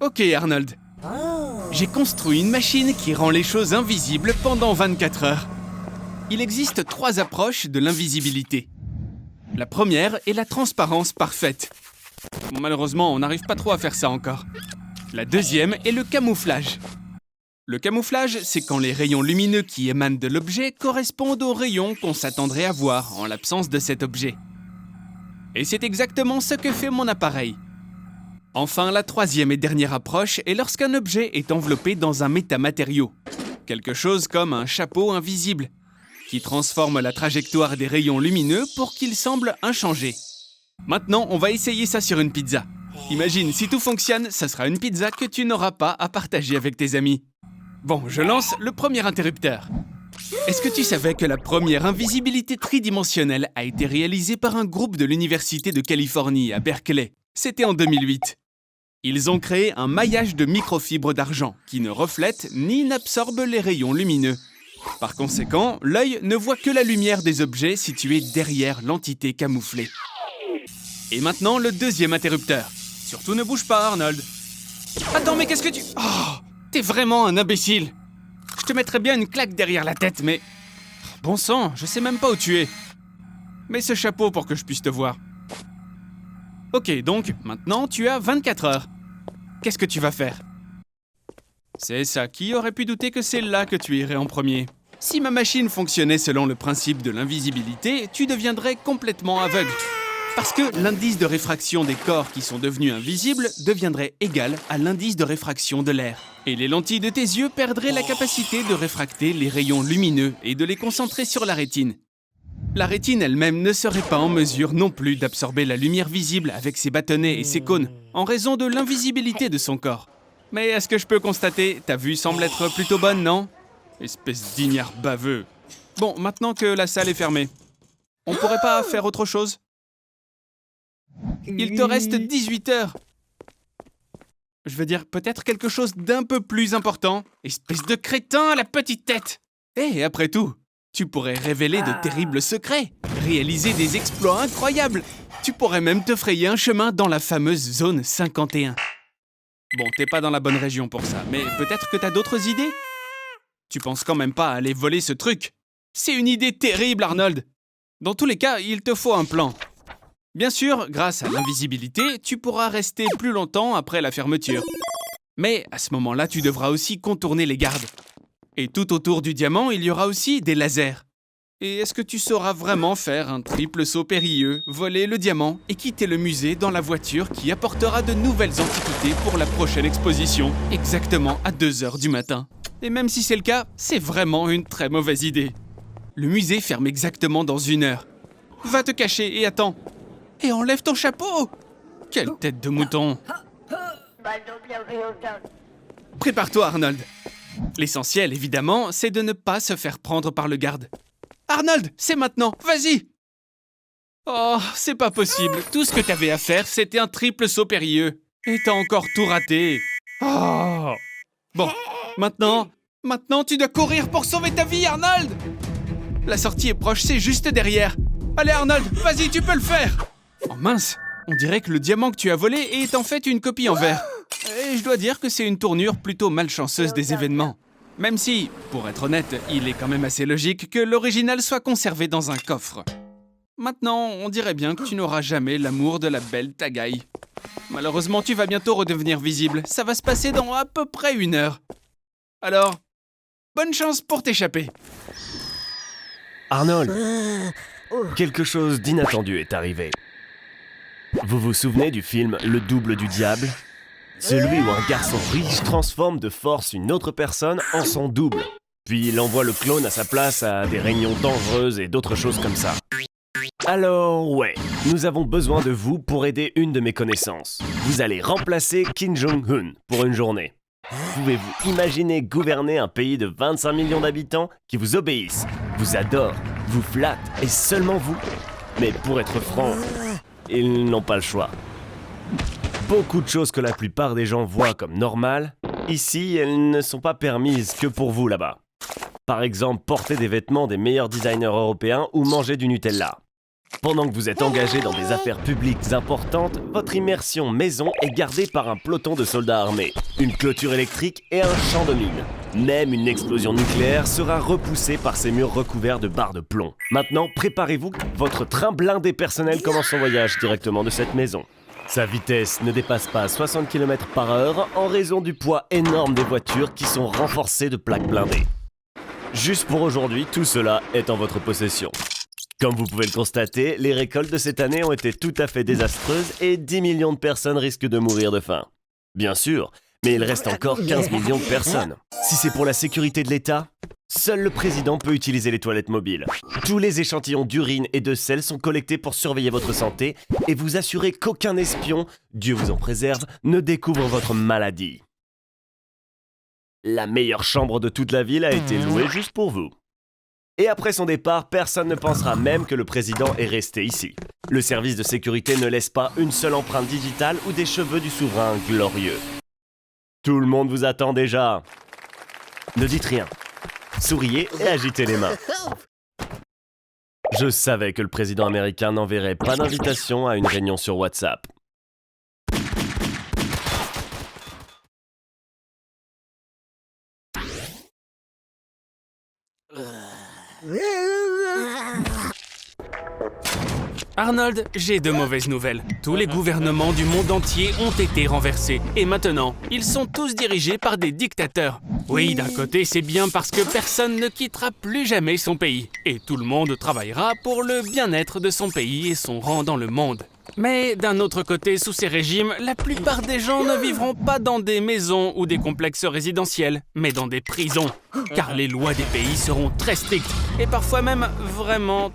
Ok Arnold. J'ai construit une machine qui rend les choses invisibles pendant 24 heures. Il existe 3 approches de l'invisibilité. La première est la transparence parfaite. Malheureusement, on n'arrive pas trop à faire ça encore. La deuxième est le camouflage. Le camouflage, c'est quand les rayons lumineux qui émanent de l'objet correspondent aux rayons qu'on s'attendrait à voir en l'absence de cet objet. Et c'est exactement ce que fait mon appareil. Enfin, la troisième et dernière approche est lorsqu'un objet est enveloppé dans un métamatériau. Quelque chose comme un chapeau invisible, qui transforme la trajectoire des rayons lumineux pour qu'ils semblent inchangés. Maintenant, on va essayer ça sur une pizza. Imagine, si tout fonctionne, ça sera une pizza que tu n'auras pas à partager avec tes amis. Bon, je lance le premier interrupteur. Est-ce que tu savais que la première invisibilité tridimensionnelle a été réalisée par un groupe de l'Université de Californie à Berkeley? C'était en 2008. Ils ont créé un maillage de microfibres d'argent qui ne reflète ni n'absorbe les rayons lumineux. Par conséquent, l'œil ne voit que la lumière des objets situés derrière l'entité camouflée. Et maintenant, le deuxième interrupteur. Surtout ne bouge pas, Arnold. Attends, mais qu'est-ce que tu... Oh, t'es vraiment un imbécile. Je te mettrais bien une claque derrière la tête, mais... Bon sang, je sais même pas où tu es. Mets ce chapeau pour que je puisse te voir. Ok, donc, maintenant, tu as 24 heures. Qu'est-ce que tu vas faire? C'est ça, qui aurait pu douter que c'est là que tu irais en premier? Si ma machine fonctionnait selon le principe de l'invisibilité, tu deviendrais complètement aveugle. Parce que l'indice de réfraction des corps qui sont devenus invisibles deviendrait égal à l'indice de réfraction de l'air. Et les lentilles de tes yeux perdraient la capacité de réfracter les rayons lumineux et de les concentrer sur la rétine. La rétine elle-même ne serait pas en mesure non plus d'absorber la lumière visible avec ses bâtonnets et ses cônes, en raison de l'invisibilité de son corps. Mais est-ce que je peux constater, ta vue semble être plutôt bonne, non? Espèce d'ignare baveux. Bon, maintenant que la salle est fermée, on pourrait pas faire autre chose? Il te reste 18 heures. Je veux dire, peut-être quelque chose d'un peu plus important. Espèce de crétin à la petite tête. Et après tout, tu pourrais révéler de terribles secrets, réaliser des exploits incroyables. Tu pourrais même te frayer un chemin dans la fameuse zone 51. Bon, t'es pas dans la bonne région pour ça, mais peut-être que t'as d'autres idées? Tu penses quand même pas à aller voler ce truc? C'est une idée terrible, Arnold. Dans tous les cas, il te faut un plan. Bien sûr, grâce à l'invisibilité, tu pourras rester plus longtemps après la fermeture. Mais à ce moment-là, tu devras aussi contourner les gardes. Et tout autour du diamant, il y aura aussi des lasers. Et est-ce que tu sauras vraiment faire un triple saut périlleux, voler le diamant et quitter le musée dans la voiture qui apportera de nouvelles antiquités pour la prochaine exposition, exactement à 2 heures du matin? Et même si c'est le cas, c'est vraiment une très mauvaise idée. Le musée ferme exactement dans 1 heure. Va te cacher et attends. Et enlève ton chapeau! Quelle tête de mouton! Prépare-toi, Arnold. L'essentiel, évidemment, c'est de ne pas se faire prendre par le garde. Arnold, c'est maintenant, vas-y! Oh, c'est pas possible. Tout ce que t'avais à faire, c'était un triple saut périlleux. Et t'as encore tout raté. Oh! Bon, maintenant, tu dois courir pour sauver ta vie, Arnold! La sortie est proche, c'est juste derrière. Allez, Arnold, vas-y, tu peux le faire! Oh mince, on dirait que le diamant que tu as volé est en fait une copie en verre. Et je dois dire que c'est une tournure plutôt malchanceuse des événements. Même si, pour être honnête, il est quand même assez logique que l'original soit conservé dans un coffre. Maintenant, on dirait bien que tu n'auras jamais l'amour de la belle Tagaï. Malheureusement, tu vas bientôt redevenir visible. Ça va se passer dans à peu près 1 heure. Alors, bonne chance pour t'échapper. Arnold, quelque chose d'inattendu est arrivé. Vous vous souvenez du film Le Double du Diable? Celui où un garçon riche transforme de force une autre personne en son double. Puis il envoie le clone à sa place à des réunions dangereuses et d'autres choses comme ça. Alors ouais, nous avons besoin de vous pour aider une de mes connaissances. Vous allez remplacer Kim Jong-un pour une journée. Pouvez-vous imaginer gouverner un pays de 25 millions d'habitants qui vous obéissent, vous adorent, vous flattent et seulement vous? Mais pour être franc, ils n'ont pas le choix. Beaucoup de choses que la plupart des gens voient comme normales, ici, elles ne sont pas permises que pour vous là-bas. Par exemple, porter des vêtements des meilleurs designers européens ou manger du Nutella. Pendant que vous êtes engagé dans des affaires publiques importantes, votre immersion maison est gardée par un peloton de soldats armés, une clôture électrique et un champ de mines. Même une explosion nucléaire sera repoussée par ces murs recouverts de barres de plomb. Maintenant, préparez-vous, votre train blindé personnel commence son voyage directement de cette maison. Sa vitesse ne dépasse pas 60 km/h en raison du poids énorme des voitures qui sont renforcées de plaques blindées. Juste pour aujourd'hui, tout cela est en votre possession. Comme vous pouvez le constater, les récoltes de cette année ont été tout à fait désastreuses et 10 millions de personnes risquent de mourir de faim. Bien sûr, mais il reste encore 15 millions de personnes. Si c'est pour la sécurité de l'État, seul le président peut utiliser les toilettes mobiles. Tous les échantillons d'urine et de sel sont collectés pour surveiller votre santé et vous assurer qu'aucun espion, Dieu vous en préserve, ne découvre votre maladie. La meilleure chambre de toute la ville a été louée juste pour vous. Et après son départ, personne ne pensera même que le président est resté ici. Le service de sécurité ne laisse pas une seule empreinte digitale ou des cheveux du souverain glorieux. Tout le monde vous attend déjà. Ne dites rien. Souriez et agitez les mains. Je savais que le président américain n'enverrait pas d'invitation à une réunion sur WhatsApp. Arnold, j'ai de mauvaises nouvelles. Tous les gouvernements du monde entier ont été renversés. Et maintenant, ils sont tous dirigés par des dictateurs. Oui, d'un côté, c'est bien parce que personne ne quittera plus jamais son pays. Et tout le monde travaillera pour le bien-être de son pays et son rang dans le monde. Mais d'un autre côté, sous ces régimes, la plupart des gens ne vivront pas dans des maisons ou des complexes résidentiels, mais dans des prisons. Car les lois des pays seront très strictes et parfois même vraiment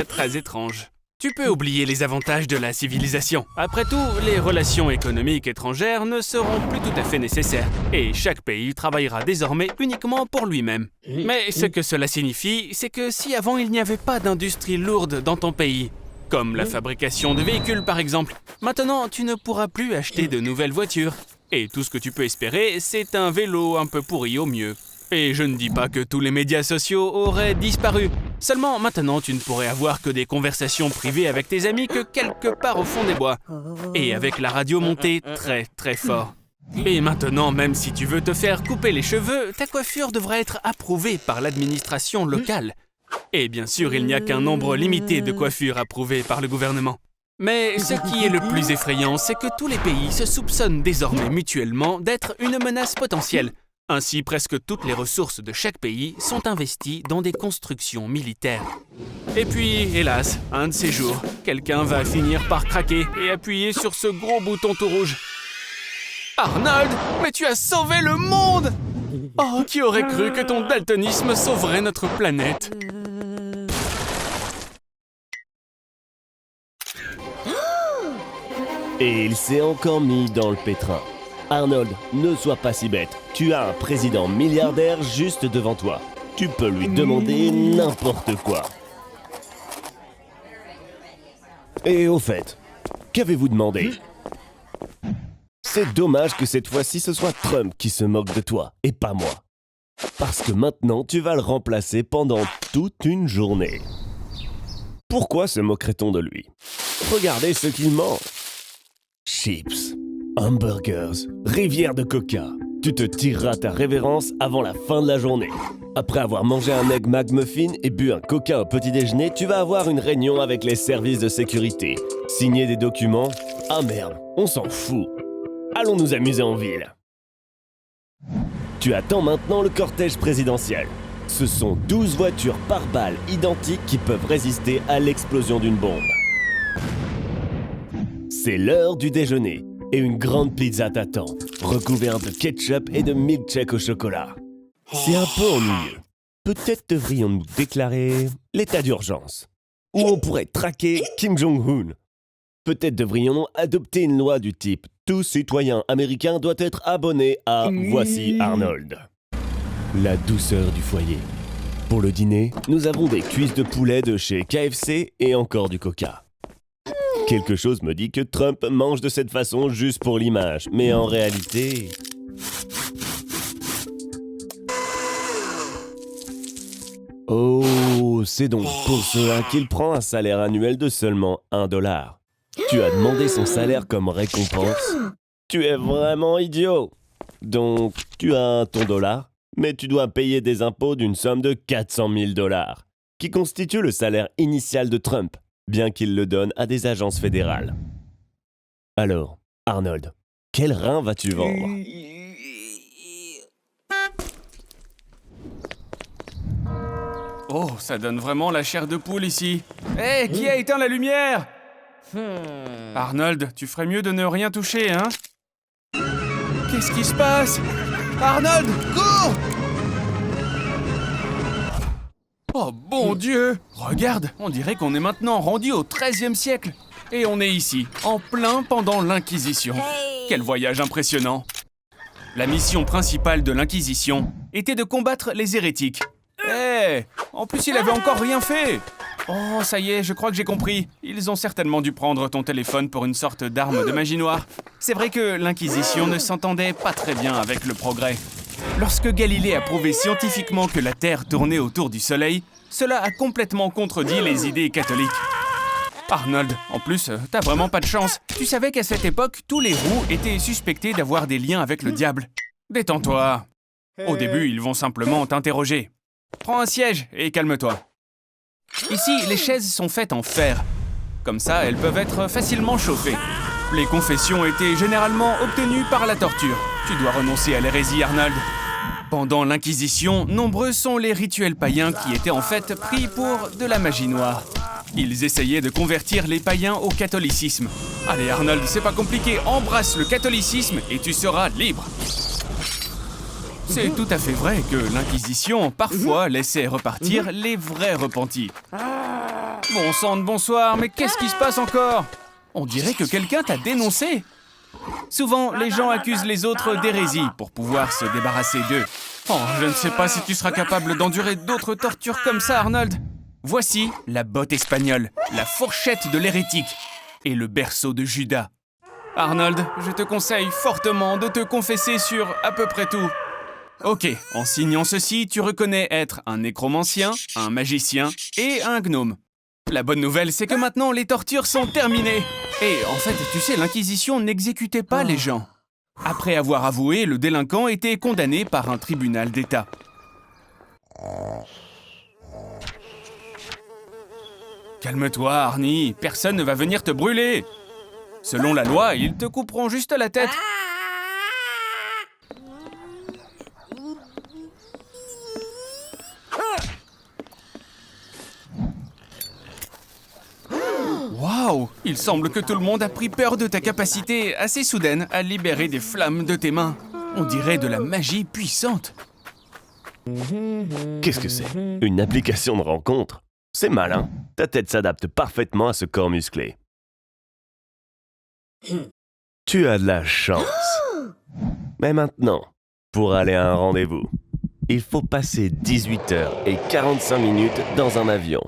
très étranges. Tu peux oublier les avantages de la civilisation. Après tout, les relations économiques étrangères ne seront plus tout à fait nécessaires. Et chaque pays travaillera désormais uniquement pour lui-même. Mais ce que cela signifie, c'est que si avant il n'y avait pas d'industrie lourde dans ton pays, comme la fabrication de véhicules par exemple, maintenant tu ne pourras plus acheter de nouvelles voitures. Et tout ce que tu peux espérer, c'est un vélo un peu pourri au mieux. Et je ne dis pas que tous les médias sociaux auraient disparu. Seulement, maintenant, tu ne pourrais avoir que des conversations privées avec tes amis que quelque part au fond des bois. Et avec la radio montée très fort. Et maintenant, même si tu veux te faire couper les cheveux, ta coiffure devra être approuvée par l'administration locale. Et bien sûr, il n'y a qu'un nombre limité de coiffures approuvées par le gouvernement. Mais ce qui est le plus effrayant, c'est que tous les pays se soupçonnent désormais mutuellement d'être une menace potentielle. Ainsi, presque toutes les ressources de chaque pays sont investies dans des constructions militaires. Et puis, hélas, un de ces jours, quelqu'un va finir par craquer et appuyer sur ce gros bouton tout rouge. Arnold, mais tu as sauvé le monde! Oh, qui aurait cru que ton daltonisme sauverait notre planète? Et il s'est encore mis dans le pétrin. Arnold, ne sois pas si bête. Tu as un président milliardaire juste devant toi. Tu peux lui demander n'importe quoi. Et au fait, qu'avez-vous demandé? C'est dommage que cette fois-ci ce soit Trump qui se moque de toi, et pas moi. Parce que maintenant tu vas le remplacer pendant toute une journée. Pourquoi se moquerait-on de lui? Regardez ce qu'il mange. Chips, hamburgers, rivière de coca. Tu te tireras ta révérence avant la fin de la journée. Après avoir mangé un Egg McMuffin et bu un coca au petit déjeuner, tu vas avoir une réunion avec les services de sécurité. Signer des documents. Ah merde, on s'en fout. Allons nous amuser en ville. Tu attends maintenant le cortège présidentiel. Ce sont 12 voitures par balle identiques qui peuvent résister à l'explosion d'une bombe. C'est l'heure du déjeuner et une grande pizza t'attend, recouverte de ketchup et de milkshake au chocolat. C'est un peu ennuyeux. Peut-être devrions-nous déclarer l'état d'urgence. Ou on pourrait traquer Kim Jong-un. Peut-être devrions-nous adopter une loi du type « Tout citoyen américain doit être abonné à Voici Arnold ». La douceur du foyer. Pour le dîner, nous avons des cuisses de poulet de chez KFC et encore du coca. Quelque chose me dit que Trump mange de cette façon juste pour l'image, mais en réalité... Oh, c'est donc pour cela qu'il prend un salaire annuel de seulement $1. Tu as demandé son salaire comme récompense? Tu es vraiment idiot! Donc, tu as ton dollar, mais tu dois payer des impôts d'une somme de $400 000, qui constitue le salaire initial de Trump, bien qu'il le donne à des agences fédérales. Alors, Arnold, quel rein vas-tu vendre? Oh, ça donne vraiment la chair de poule ici. Hé, qui a éteint la lumière? Arnold, tu ferais mieux de ne rien toucher, hein? Qu'est-ce qui se passe? Arnold, cours! Oh, bon Dieu! Regarde, on dirait qu'on est maintenant rendu au XIIIe siècle. Et on est ici, en plein pendant l'Inquisition. Quel voyage impressionnant! La mission principale de l'Inquisition était de combattre les hérétiques. Hé! En plus, il avait encore rien fait! Oh, ça y est, je crois que j'ai compris. Ils ont certainement dû prendre ton téléphone pour une sorte d'arme de magie noire. C'est vrai que l'Inquisition ne s'entendait pas très bien avec le progrès. Lorsque Galilée a prouvé scientifiquement que la Terre tournait autour du Soleil, cela a complètement contredit les idées catholiques. Arnold, en plus, t'as vraiment pas de chance. Tu savais qu'à cette époque, tous les roux étaient suspectés d'avoir des liens avec le diable. Détends-toi. Au début, ils vont simplement t'interroger. Prends un siège et calme-toi. Ici, les chaises sont faites en fer. Comme ça, elles peuvent être facilement chauffées. Les confessions étaient généralement obtenues par la torture. Tu dois renoncer à l'hérésie, Arnold. Pendant l'Inquisition, nombreux sont les rituels païens qui étaient en fait pris pour de la magie noire. Ils essayaient de convertir les païens au catholicisme. Allez, Arnold, c'est pas compliqué, embrasse le catholicisme et tu seras libre. C'est tout à fait vrai que l'Inquisition, parfois, laissait repartir les vrais repentis. Bon sang de bonsoir, mais qu'est-ce qui se passe encore? On dirait que quelqu'un t'a dénoncé. Souvent, les gens accusent les autres d'hérésie pour pouvoir se débarrasser d'eux. Oh, je ne sais pas si tu seras capable d'endurer d'autres tortures comme ça, Arnold. Voici la botte espagnole, la fourchette de l'hérétique et le berceau de Judas. Arnold, je te conseille fortement de te confesser sur à peu près tout. Ok, en signant ceci, tu reconnais être un nécromancien, un magicien et un gnome. La bonne nouvelle, c'est que maintenant les tortures sont terminées. Et en fait, tu sais, l'Inquisition n'exécutait pas les gens. Après avoir avoué, le délinquant était condamné par un tribunal d'État. Calme-toi, Arnie, personne ne va venir te brûler. Selon la loi, ils te couperont juste la tête. Waouh! Il semble que tout le monde a pris peur de ta capacité assez soudaine à libérer des flammes de tes mains. On dirait de la magie puissante. Qu'est-ce que c'est? Une application de rencontre? C'est malin. Ta tête s'adapte parfaitement à ce corps musclé. Tu as de la chance. Mais maintenant, pour aller à un rendez-vous, il faut passer 18h45 dans un avion.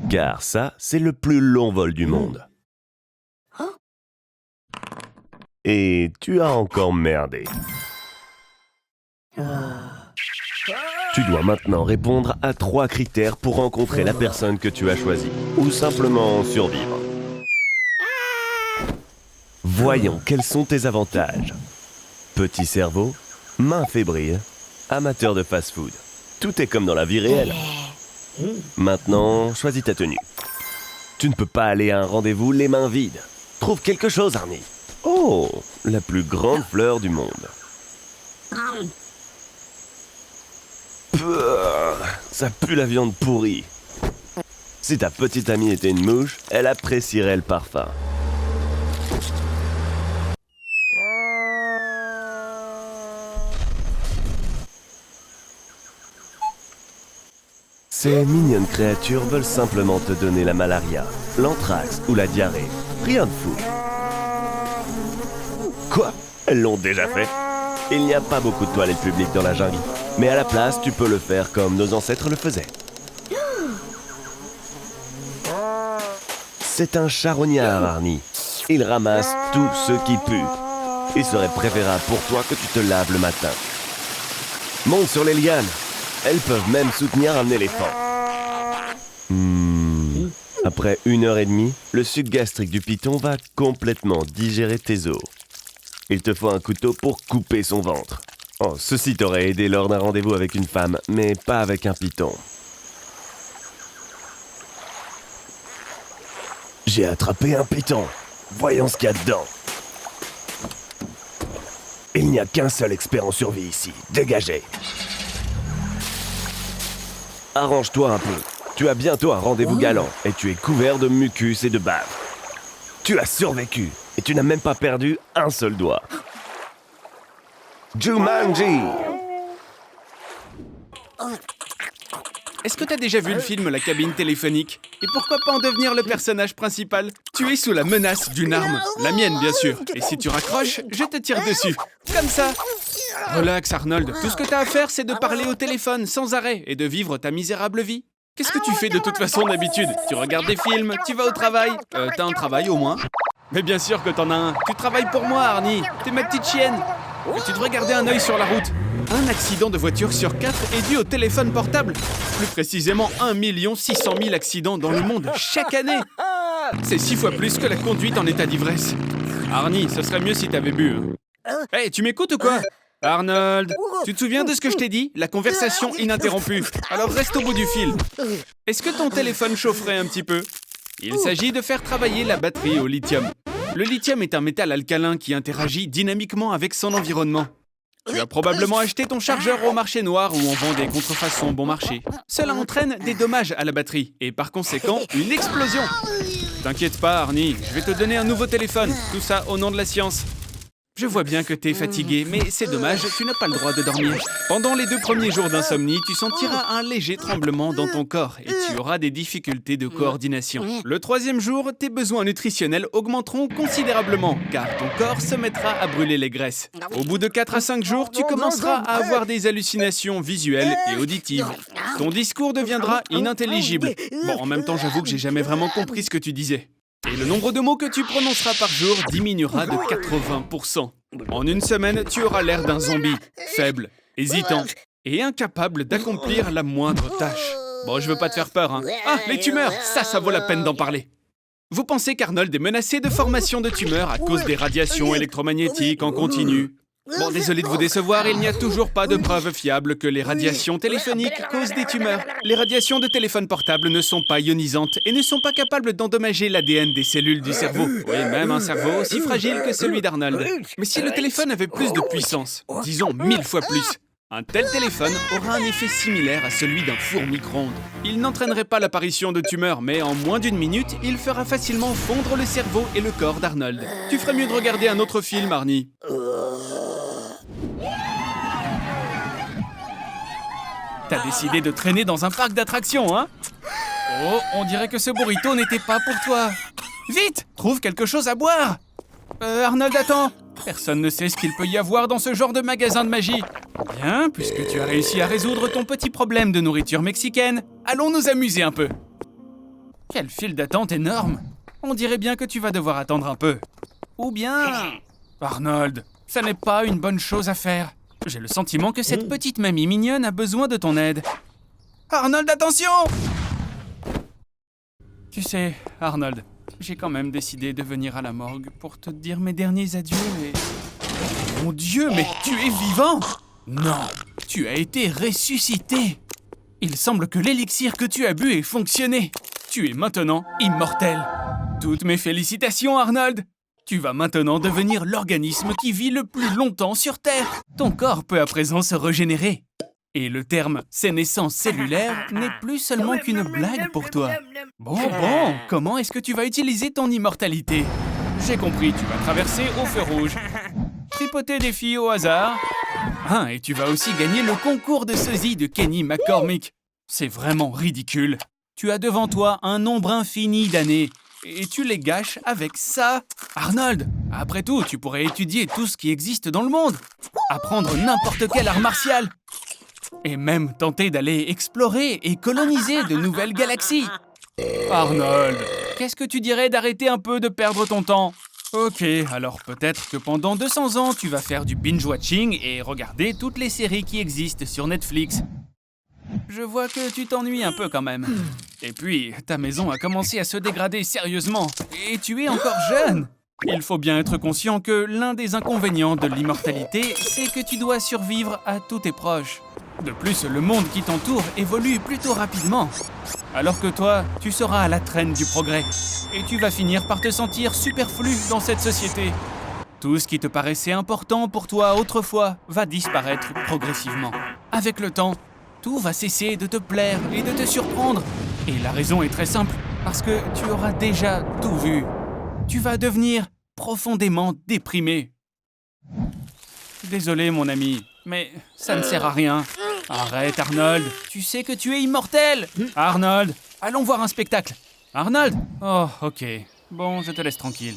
Car ça, c'est le plus long vol du monde. Et tu as encore merdé. Tu dois maintenant répondre à 3 critères pour rencontrer la personne que tu as choisie, ou simplement survivre. Voyons quels sont tes avantages. Petit cerveau, main fébrile, amateur de fast-food. Tout est comme dans la vie réelle. Maintenant, choisis ta tenue. Tu ne peux pas aller à un rendez-vous les mains vides. Trouve quelque chose, Arnie. Oh, la plus grande fleur du monde. Ça pue la viande pourrie. Si ta petite amie était une mouche, elle apprécierait le parfum. Ces mignonnes créatures veulent simplement te donner la malaria, l'anthrax ou la diarrhée. Rien de fou. Quoi? Elles l'ont déjà fait? Il n'y a pas beaucoup de toilettes publiques dans la jungle. Mais à la place, tu peux le faire comme nos ancêtres le faisaient. C'est un charognard, Arnie. Il ramasse tout ce qui pue. Il serait préférable pour toi que tu te laves le matin. Monte sur les lianes. Elles peuvent même soutenir un éléphant. Après 1h30, le suc gastrique du python va complètement digérer tes os. Il te faut un couteau pour couper son ventre. Oh, ceci t'aurait aidé lors d'un rendez-vous avec une femme, mais pas avec un python. J'ai attrapé un python. Voyons ce qu'il y a dedans. Il n'y a qu'un seul expert en survie ici. Dégagez. Arrange-toi un peu. Tu as bientôt un rendez-vous galant et tu es couvert de mucus et de bave. Tu as survécu et tu n'as même pas perdu un seul doigt. Jumanji! Est-ce que t'as déjà vu le film La cabine téléphonique? Et pourquoi pas en devenir le personnage principal? Tu es sous la menace d'une arme, la mienne bien sûr. Et si tu raccroches, je te tire dessus. Comme ça. Relax Arnold, tout ce que t'as à faire c'est de parler au téléphone sans arrêt et de vivre ta misérable vie. Qu'est-ce que tu fais de toute façon d'habitude? Tu regardes des films, tu vas au travail. T'as un travail au moins? Mais bien sûr que t'en as un. Tu travailles pour moi Arnie, t'es ma petite chienne. Et tu devrais garder un œil sur la route. Un accident de voiture sur 4 est dû au téléphone portable. Plus précisément 1 600 000 accidents dans le monde chaque année. C'est 6 fois plus que la conduite en état d'ivresse. Arnie, ce serait mieux si t'avais bu. Hey, tu m'écoutes ou quoi? Arnold, tu te souviens de ce que je t'ai dit? La conversation ininterrompue. Alors reste au bout du fil. Est-ce que ton téléphone chaufferait un petit peu? Il s'agit de faire travailler la batterie au lithium. Le lithium est un métal alcalin qui interagit dynamiquement avec son environnement. Tu as probablement acheté ton chargeur au marché noir où on vend des contrefaçons bon marché. Cela entraîne des dommages à la batterie et par conséquent une explosion. T'inquiète pas Arnie, je vais te donner un nouveau téléphone. Tout ça au nom de la science. Je vois bien que t'es fatigué, mais c'est dommage, tu n'as pas le droit de dormir. Pendant les 2 premiers jours d'insomnie, tu sentiras un léger tremblement dans ton corps et tu auras des difficultés de coordination. Le 3e jour, tes besoins nutritionnels augmenteront considérablement, car ton corps se mettra à brûler les graisses. Au bout de 4 à 5 jours, tu commenceras à avoir des hallucinations visuelles et auditives. Ton discours deviendra inintelligible. Bon, en même temps, j'avoue que j'ai jamais vraiment compris ce que tu disais. Et le nombre de mots que tu prononceras par jour diminuera de 80%. En une semaine, tu auras l'air d'un zombie, faible, hésitant et incapable d'accomplir la moindre tâche. Bon, je veux pas te faire peur, hein. Ah, les tumeurs, ça vaut la peine d'en parler. Vous pensez qu'Arnold est menacé de formation de tumeurs à cause des radiations électromagnétiques en continu? Bon, désolé de vous décevoir, il n'y a toujours pas de preuve fiable que les radiations téléphoniques causent des tumeurs. Les radiations de téléphone portable ne sont pas ionisantes et ne sont pas capables d'endommager l'ADN des cellules du cerveau. Oui, même un cerveau aussi fragile que celui d'Arnold. Mais si le téléphone avait plus de puissance, disons 1000 fois plus, un tel téléphone aura un effet similaire à celui d'un four micro-ondes. Il n'entraînerait pas l'apparition de tumeurs, mais en moins d'1 minute, il fera facilement fondre le cerveau et le corps d'Arnold. Tu ferais mieux de regarder un autre film, Arnie. T'as décidé de traîner dans un parc d'attractions, hein? Oh, on dirait que ce burrito n'était pas pour toi. Vite, trouve quelque chose à boire. Arnold, attends. Personne ne sait ce qu'il peut y avoir dans ce genre de magasin de magie. Bien, puisque tu as réussi à résoudre ton petit problème de nourriture mexicaine, allons nous amuser un peu. Quelle file d'attente énorme. On dirait bien que tu vas devoir attendre un peu. Ou bien... Arnold, ça n'est pas une bonne chose à faire. J'ai le sentiment que cette petite mamie mignonne a besoin de ton aide. Arnold, attention! Tu sais, Arnold, j'ai quand même décidé de venir à la morgue pour te dire mes derniers adieux et... Mon Dieu, mais tu es vivant! Non, tu as été ressuscité! Il semble que l'élixir que tu as bu ait fonctionné. Tu es maintenant immortel. Toutes mes félicitations, Arnold! Tu vas maintenant devenir l'organisme qui vit le plus longtemps sur Terre. Ton corps peut à présent se régénérer. Et le terme « sénescence cellulaire » n'est plus seulement qu'une blague pour toi. Bon, comment est-ce que tu vas utiliser ton immortalité? J'ai compris, tu vas traverser au feu rouge. Tripoter des filles au hasard. Ah, et tu vas aussi gagner le concours de sosie de Kenny McCormick. C'est vraiment ridicule. Tu as devant toi un nombre infini d'années. Et tu les gâches avec ça. Arnold, après tout, tu pourrais étudier tout ce qui existe dans le monde. Apprendre n'importe quel art martial. Et même tenter d'aller explorer et coloniser de nouvelles galaxies. Arnold, qu'est-ce que tu dirais d'arrêter un peu de perdre ton temps? Ok, alors peut-être que pendant 200 ans, tu vas faire du binge-watching et regarder toutes les séries qui existent sur Netflix. Je vois que tu t'ennuies un peu quand même. Et puis, ta maison a commencé à se dégrader sérieusement. Et tu es encore jeune. Il faut bien être conscient que l'un des inconvénients de l'immortalité, c'est que tu dois survivre à tous tes proches. De plus, le monde qui t'entoure évolue plutôt rapidement. Alors que toi, tu seras à la traîne du progrès. Et tu vas finir par te sentir superflu dans cette société. Tout ce qui te paraissait important pour toi autrefois va disparaître progressivement. Avec le temps, tout va cesser de te plaire et de te surprendre. Et la raison est très simple, parce que tu auras déjà tout vu. Tu vas devenir profondément déprimé. Désolé mon ami, mais ça ne sert à rien. Arrête Arnold, tu sais que tu es immortel. Arnold, allons voir un spectacle. Arnold? Oh, ok. Bon, je te laisse tranquille.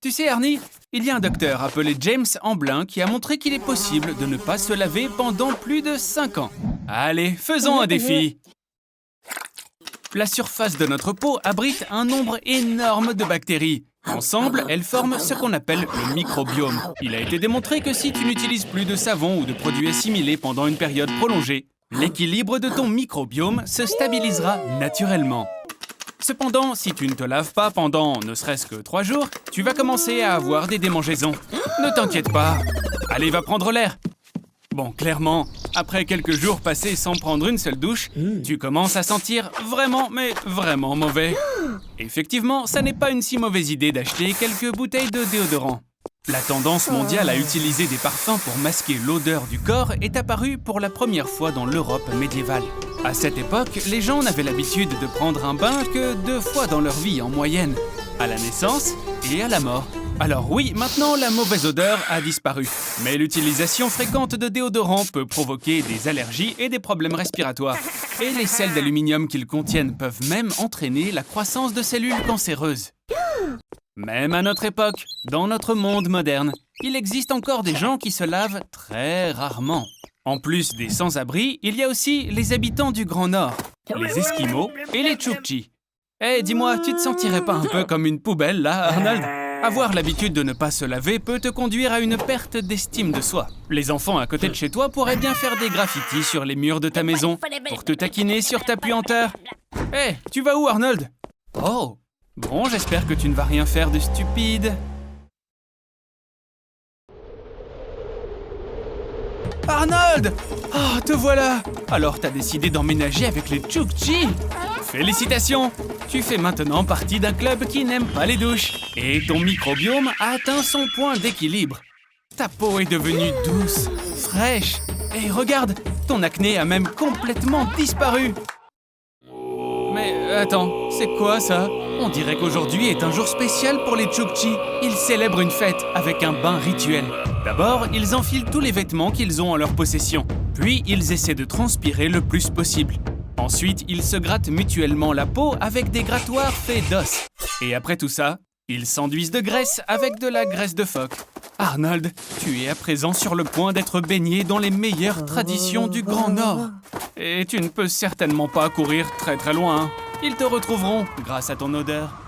Tu sais Arnie, il y a un docteur appelé James Amblin qui a montré qu'il est possible de ne pas se laver pendant plus de 5 ans. Allez, faisons un défi. La surface de notre peau abrite un nombre énorme de bactéries. Ensemble, elles forment ce qu'on appelle le microbiome. Il a été démontré que si tu n'utilises plus de savon ou de produits assimilés pendant une période prolongée, l'équilibre de ton microbiome se stabilisera naturellement. Cependant, si tu ne te laves pas pendant ne serait-ce que 3 jours, tu vas commencer à avoir des démangeaisons. Ne t'inquiète pas. Allez, va prendre l'air. Bon, clairement, après quelques jours passés sans prendre une seule douche, tu commences à sentir vraiment, mais vraiment mauvais. Effectivement, ça n'est pas une si mauvaise idée d'acheter quelques bouteilles de déodorant. La tendance mondiale à utiliser des parfums pour masquer l'odeur du corps est apparue pour la première fois dans l'Europe médiévale. À cette époque, les gens n'avaient l'habitude de prendre un bain que 2 fois dans leur vie en moyenne, à la naissance et à la mort. Alors oui, maintenant la mauvaise odeur a disparu, mais l'utilisation fréquente de déodorants peut provoquer des allergies et des problèmes respiratoires. Et les sels d'aluminium qu'ils contiennent peuvent même entraîner la croissance de cellules cancéreuses. Même à notre époque, dans notre monde moderne, il existe encore des gens qui se lavent très rarement. En plus des sans-abri, il y a aussi les habitants du Grand Nord, les Esquimaux et les Tchouktchis. Eh, dis-moi, tu te sentirais pas un peu comme une poubelle là, Arnold ? Avoir l'habitude de ne pas se laver peut te conduire à une perte d'estime de soi. Les enfants à côté de chez toi pourraient bien faire des graffitis sur les murs de ta maison pour te taquiner sur ta puanteur. Eh, tu vas où, Arnold ? Oh, bon, j'espère que tu ne vas rien faire de stupide. Arnold! Oh, te voilà! Alors t'as décidé d'emménager avec les Tchouktchis? Félicitations! Tu fais maintenant partie d'un club qui n'aime pas les douches. Et ton microbiome a atteint son point d'équilibre. Ta peau est devenue douce, fraîche. Et regarde, ton acné a même complètement disparu. Mais attends, c'est quoi ça? On dirait qu'aujourd'hui est un jour spécial pour les Tchouktchis. Ils célèbrent une fête avec un bain rituel. D'abord, ils enfilent tous les vêtements qu'ils ont en leur possession. Puis, ils essaient de transpirer le plus possible. Ensuite, ils se grattent mutuellement la peau avec des grattoirs faits d'os. Et après tout ça, ils s'enduisent de graisse avec de la graisse de phoque. Arnold, tu es à présent sur le point d'être baigné dans les meilleures traditions du Grand Nord. Et tu ne peux certainement pas courir très très loin. Ils te retrouveront grâce à ton odeur.